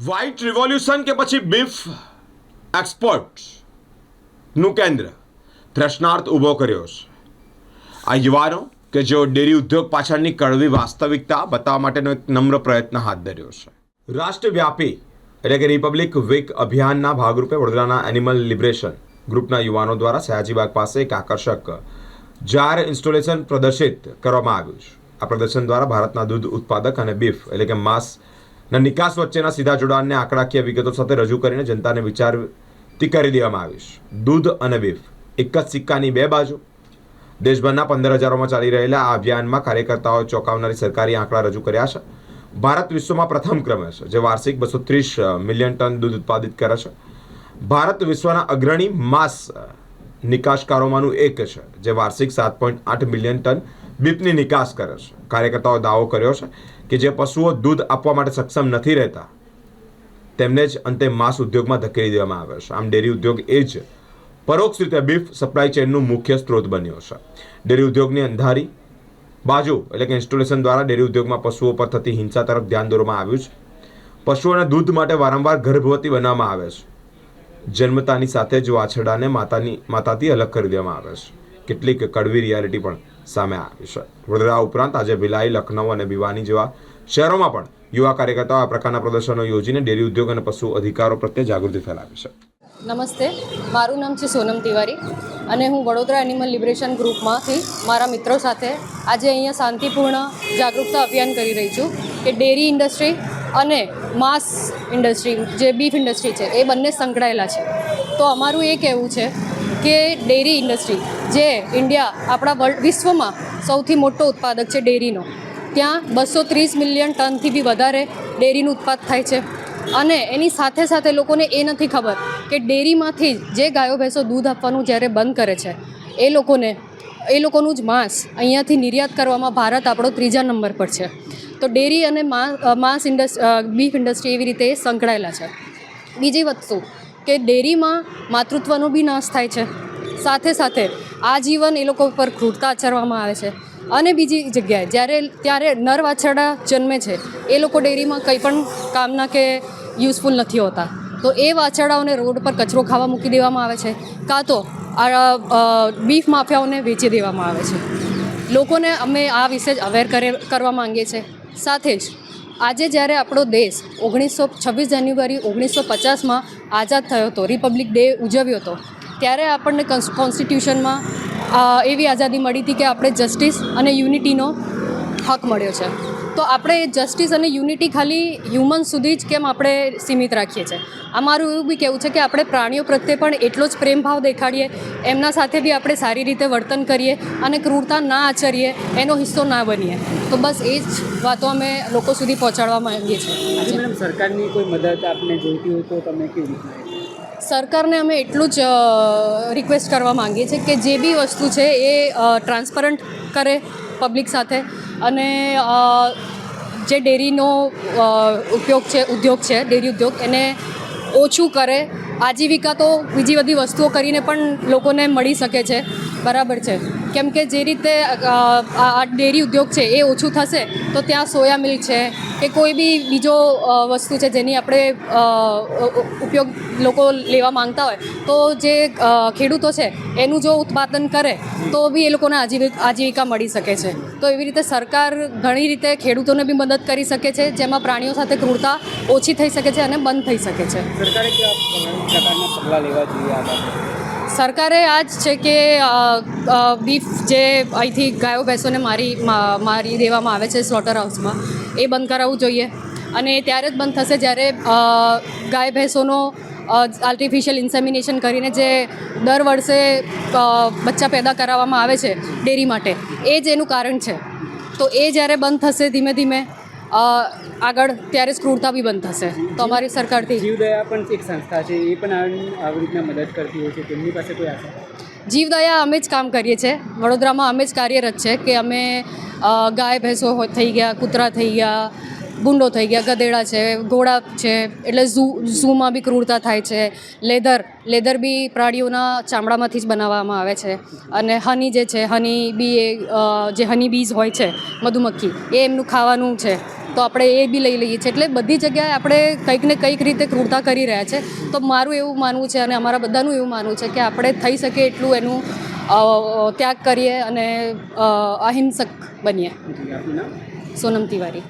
White revolution કે પછી beef એક્સપોર્ટનું કેન્દ્ર પ્રશ્નાર્થ ઊભો કર્યો છે. આ યુવાનો કે જેઓ ડેરી ઉદ્યોગ પાછળની કડવી વાસ્તવિકતા બતાવવા માટેનો એક નમ્ર પ્રયત્ન હાથ ધર્યો છે. રાષ્ટ્રવ્યાપી એટલે કે રિપબ્લિક વીક અભિયાનના ભાગરૂપે વડોદરાના એનિમલ લિબરેશન ગ્રુપના યુવાનો દ્વારા સયાજીબાગ પાસે એક આકર્ષક જાર ઇન્સ્ટોલેશન પ્રદર્શિત કરવામાં આવ્યું છે. આ પ્રદર્શન દ્વારા ભારતના દૂધ ઉત્પાદક અને બીફ એટલે કે માંસના નિકાસ વચ્ચેના સીધા જોડાણને આંકડાકીય વિગતો સાથે રજૂ કરીને જનતાને વિચારતી કરી દેવામાં આવી છે. દૂધ અને બીફ એક જ સિક્કાની બે બાજુ. દેશભરના 15,000માં ચાલી રહેલા આ અભિયાનમાં કાર્યકર્તાઓએ ચોંકાવનારી સરકારી આંકડા રજૂ કર્યા છે. ભારત વિશ્વમાં પ્રથમ ક્રમે છે, જે વાર્ષિક 230 મિલિયન ટન દૂધ ઉત્પાદિત કરે છે. ભારત વિશ્વના અગ્રણી માંસ નિકાસકારોમાંનું એક છે, જે વાર્ષિક 7.8 મિલિયન ટન બીફની નિકાસ કરે છે. કાર્યકર્તાઓએ દાવો કર્યો છે કે જે પશુઓ દૂધ આપવા માટે સક્ષમ નથી રહેતા તેમને જ અંતે માંસ ઉદ્યોગમાં ધકેલી દેવામાં આવે છે. આમ ડેરી ઉદ્યોગ એ જ પરોક્ષ રીતે બીફ સપ્લાય ચેનનું મુખ્ય સ્ત્રોત બન્યો છે. ડેરી ઉદ્યોગની અંધારી બાજુ એટલે કે ઇન્સ્ટોલેશન દ્વારા ડેરી ઉદ્યોગમાં પશુઓ પર થતી હિંસા તરફ ધ્યાન દોરવામાં આવ્યું છે. પશુઓને દૂધ માટે વારંવાર ગર્ભવતી બનાવવામાં આવે છે. જન્મતાની સાથે જ વાછરડાને માતાથી અલગ કરી દેવામાં આવે છે. કેટલીક કડવી રિયાલિટી પણ સામે આવી છે. વડોદરા ઉપરાંત આજે ભિલાઈ, લખનઉ અને ભિવાની જેવા શહેરોમાં પણ યુવા કાર્યકર્તાઓ આ પ્રકારના પ્રદર્શનો યોજીને ડેરી ઉદ્યોગ અને પશુ અધિકારો પ્રત્યે જાગૃતિ ફેલાવી છે. નમસ્તે, મારું નામ છે સોનમ તિવારી અને હું વડોદરા એનિમલ લિબરેશન ગ્રુપમાંથી મારા મિત્રો સાથે આજે અહીંયા શાંતિપૂર્ણ જાગૃતતા અભિયાન કરી રહી છું કે ડેરી ઇન્ડસ્ટ્રી અને માંસ ઇન્ડસ્ટ્રી જે બીફ ઇન્ડસ્ટ્રી છે એ બંને સંકળાયેલા છે. તો અમારું એ કહેવું છે કે ડેરી ઇન્ડસ્ટ્રી જે આપણા વિશ્વમાં સૌથી મોટો ઉત્પાદક છે ડેરીનો, ત્યાં 230 મિલિયન ટનથી બી વધારે ડેરીનું ઉત્પાદ થાય છે. અને એની સાથે સાથે લોકોને એ નથી ખબર કે ડેરીમાંથી જે ગાયો ભેંસો દૂધ આપવાનું જ્યારે બંધ કરે છે એ લોકોનું જ માંસ અહીંયાથી નિર્યાત કરવામાં ભારત આપણો 3જા નંબર પર છે. તો ડેરી અને બીફ ઇન્ડસ્ટ્રી એવી રીતે સંકળાયેલા છે. બીજી વસ્તુ કે ડેરીમાં માતૃત્વનો બી નાશ થાય છે, સાથે સાથે આજીવન એ લોકો પર ક્રૂરતા આચરવામાં આવે છે. અને બીજી જગ્યાએ ત્યારે નર વાછરડા જન્મે છે એ લોકો ડેરીમાં કંઈ પણ કામના કે યુઝફુલ નથી હોતા, તો એ વાછરડાઓને રોડ પર કચરો ખાવા મૂકી દેવામાં આવે છે, કાં તો બીફ માફિયાઓને વેચી દેવામાં આવે છે. લોકોને અમે આ વિશે જ અવેર કરવા માંગીએ છીએ. સાથે જ આજે જ્યારે આપણો દેશ 26 જાન્યુઆરી 1950માં આઝાદ થયો હતો, રિપબ્લિક ડે ઉજવ્યો હતો, ત્યારે આપણને કોન્સ્ટિટ્યુશનમાં એવી આઝાદી મળી હતી કે આપણે જસ્ટિસ અને યુનિટીનો હક મળ્યો છે. તો આપણે એ જસ્ટિસ અને યુનિટી ખાલી હ્યુમન સુધી જ કેમ આપણે સીમિત રાખીએ છીએ? અમારું એવું બી કહેવું છે કે આપણે પ્રાણીઓ પ્રત્યે પણ એટલો જ પ્રેમભાવ દેખાડીએ, એમના સાથે બી આપણે સારી રીતે વર્તન કરીએ અને ક્રૂરતા ના આચરીએ, એનો હિસ્સો ના બનીએ. તો બસ એ જ વાતો અમે લોકો સુધી પહોંચાડવા માંગીએ છીએ. મેડમ, સરકારની કોઈ મદદ આપને જોઈતી હોય તો તમે કેવી રીતના? સરકારને અમે એટલું જ રિક્વેસ્ટ કરવા માંગીએ છીએ કે જે બી વસ્તુ છે એ ટ્રાન્સપરન્ટ કરે પબ્લિક સાથે, અને જે ડેરીનો ઉદ્યોગ છે ડેરી ઉદ્યોગ એને ઓછું કરે. આજીવિકા તો બીજી બધી વસ્તુઓ કરીને પણ લોકોને મળી શકે છે, બરાબર છે, કેમ કે જે રીતે આ ડેરી ઉદ્યોગ છે એ ઓછું થશે તો ત્યાં સોયા મિલ્ક છે કે કોઈ બી બીજો વસ્તુ છે જેની આપણે ઉપયોગ લોકો લેવા માંગતા હોય, તો જે ખેડૂતો છે એનું જો ઉત્પાદન કરે તો બી એ લોકોને આજીવિકા મળી શકે છે. તો એવી રીતે સરકાર ઘણી રીતે ખેડૂતોને બી મદદ કરી શકે છે, જેમાં પ્રાણીઓ સાથે ક્રૂરતા ઓછી થઈ શકે છે અને બંધ થઈ શકે છે. સરકારે કેવા પ્રકારના પગલાં લેવા જોઈએ આ બાબતે? સરકારે આ જ છે કે બીફ જે અહીંથી ગાયો ભેંસોને મારી દેવામાં આવે છે સ્લોટર હાઉસમાં, એ બંધ કરાવવું જોઈએ. અને ત્યારે જ બંધ થશે જ્યારે ગાય ભેંસોનો આર્ટિફિશિયલ ઇન્સેમિનેશન કરીને જે દર વર્ષે બચ્ચા પેદા કરાવવામાં આવે છે ડેરી માટે, એ જ એનું કારણ છે. તો એ જ્યારે બંધ થશે ધીમે ધીમે આગળ, ત્યારે જ ક્રૂરતા બી બંધ થશે. તો અમારી સરકારથી જીવદયા પણ એક સંસ્થા છે, એ પણ આવી રીતના મદદ કરતી હોય છે, તેમની પાસે કોઈ આશા? જીવદયા અમે જ કામ કરીએ છીએ વડોદરામાં, અમે જ કાર્યરત છે કે અમે ગાય ભેંસો થઈ ગયા, કૂતરા થઈ ગયા, ભૂંડો થઈ ગયા, ગધેડા છે, ઘોડા છે, એટલે ઝૂમાં બી ક્રૂરતા થાય છે. લેધર બી પ્રાણીઓના ચામડામાંથી જ બનાવવામાં આવે છે. અને હની જે છે, હની બી જે હની બીઝ હોય છે, મધુમક્ખી, એ એમનું ખાવાનું છે. તો આપણે એ બી લઈ લઈએ છીએ. એટલે બધી જગ્યાએ આપણે કંઈક ને કંઈક રીતે ક્રૂરતા કરી રહ્યા છે. તો મારું એવું માનવું છે અને અમારા બધાનું એવું માનવું છે કે આપણે થઈ શકે એટલું એનું ત્યાગ કરીએ અને અહિંસક બનીએ. જી આપનું નામ? સોનમ તિવારી.